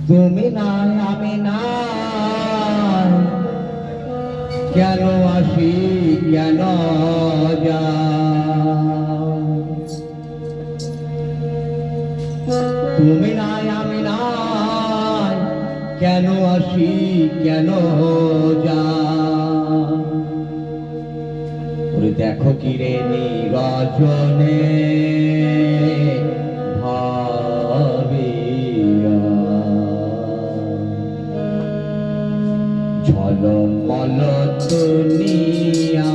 তুমি নাই আমি নাই, কেন আসি কেন যাই। তুমি নাই আমি নাই, কেন আসি কেন যাই। দেখো কি রে নিরজনে ঝলমল দুনিয়া,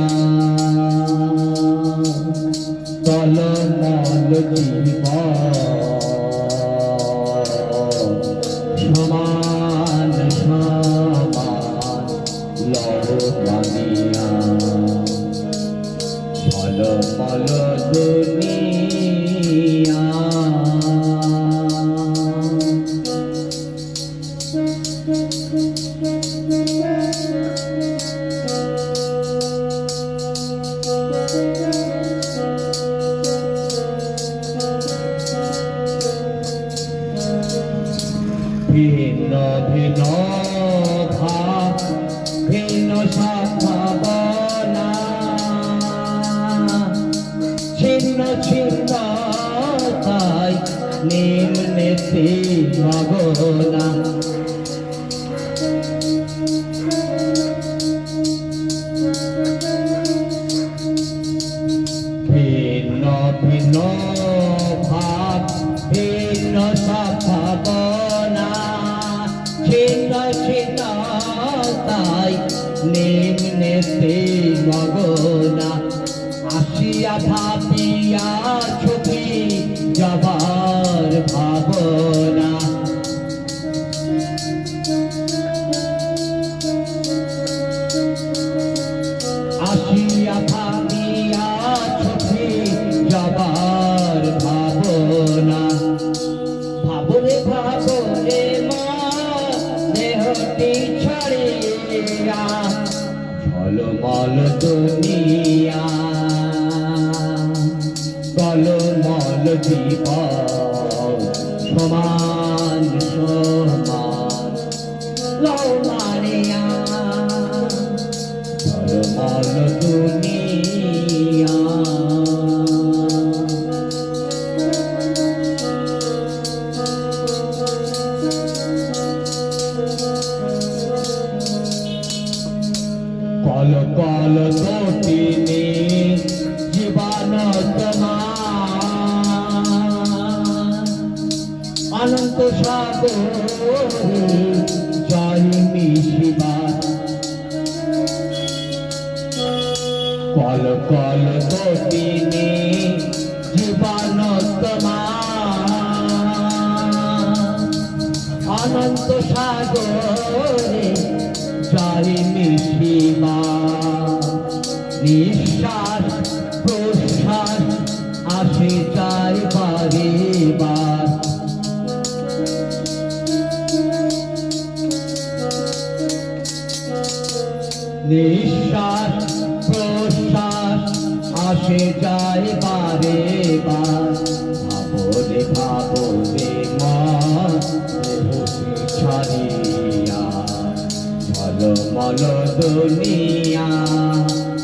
টলমল জীবন, সমান সমান লহমানিয়া। ঝলমল দুনিয়া, ভিন্ন ভিন্ন ভাব, ভিন্ন ভাবনা, ছিন্ন ছিন্ন তাই নিম্নেতে মগনা। ভিন্ন ভিন্ন ভাব, ভিন্ন ভাবনা, ছিন্ন ছিন্ন তাই নিম্নেতে মগনা। আসিয়া ভাবিয়া ছবি যাবার ভাবনা, আসিয়া ভাবিয়া ছবি যাবার ভাবনা। ভাবরে ভাবরে মা দেহটি ছাড়িয়া, ঝলমল দুনিয়া, টলমল জীবন, সমান সমান লহমানিয়া। ঝলমল দুনিয়া, কল কল তটিনী জীবন তোমার, অনন্ত সাগরে জয় মিশিবার। কল কল তটিনী জীবন তোমার, অনন্ত সাগরে জয় মিশিবার। নিঃশ্বাস প্রশ্বাস আসে যায় বারে বার। নিঃশ্বাস প্রশ্বাস আসে যায় বারে বার। ভাবরে ভাবরে মন ছাড়িয়া, ঝলমল দুনিয়া,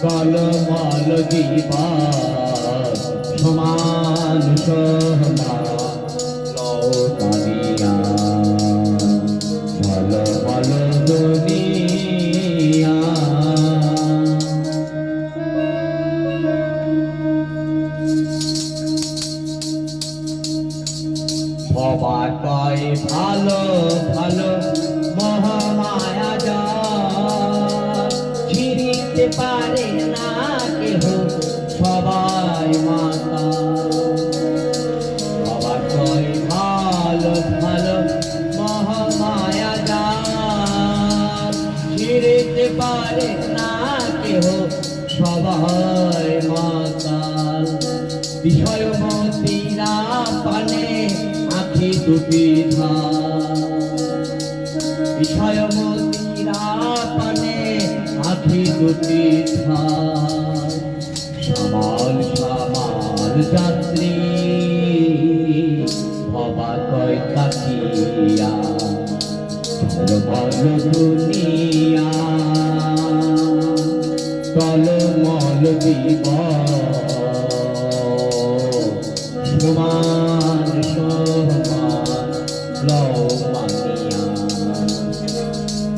টলমল জীবন, সমান সমান লহমানিয়া। ঝলমল দুনিয়া, সবার কয় ভালো ভালো মহামায়া যায়, ছিঁড়িতে পারে না কেহ সবাই মাতা। সবার কয় ভালো ভালো মহামায়া যায়, ছিঁড়িতে পারে না কেহ সবাই মাতাল। বিষয়মতীরা পানে আখি দুটি ধার, বিষয়মতীরা পানে আখি দুটি ধার। সামাল সামাল যাত্রী ভবা কয় তাকিয়া, ঝলমল দুনিয়া টলমল দিবস সমান সমান লও মানিয়া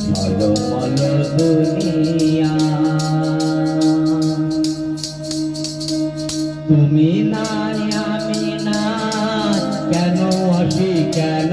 ঝলমল দুনিয়া তুমি নাই আমি নাই কেন আসি কেন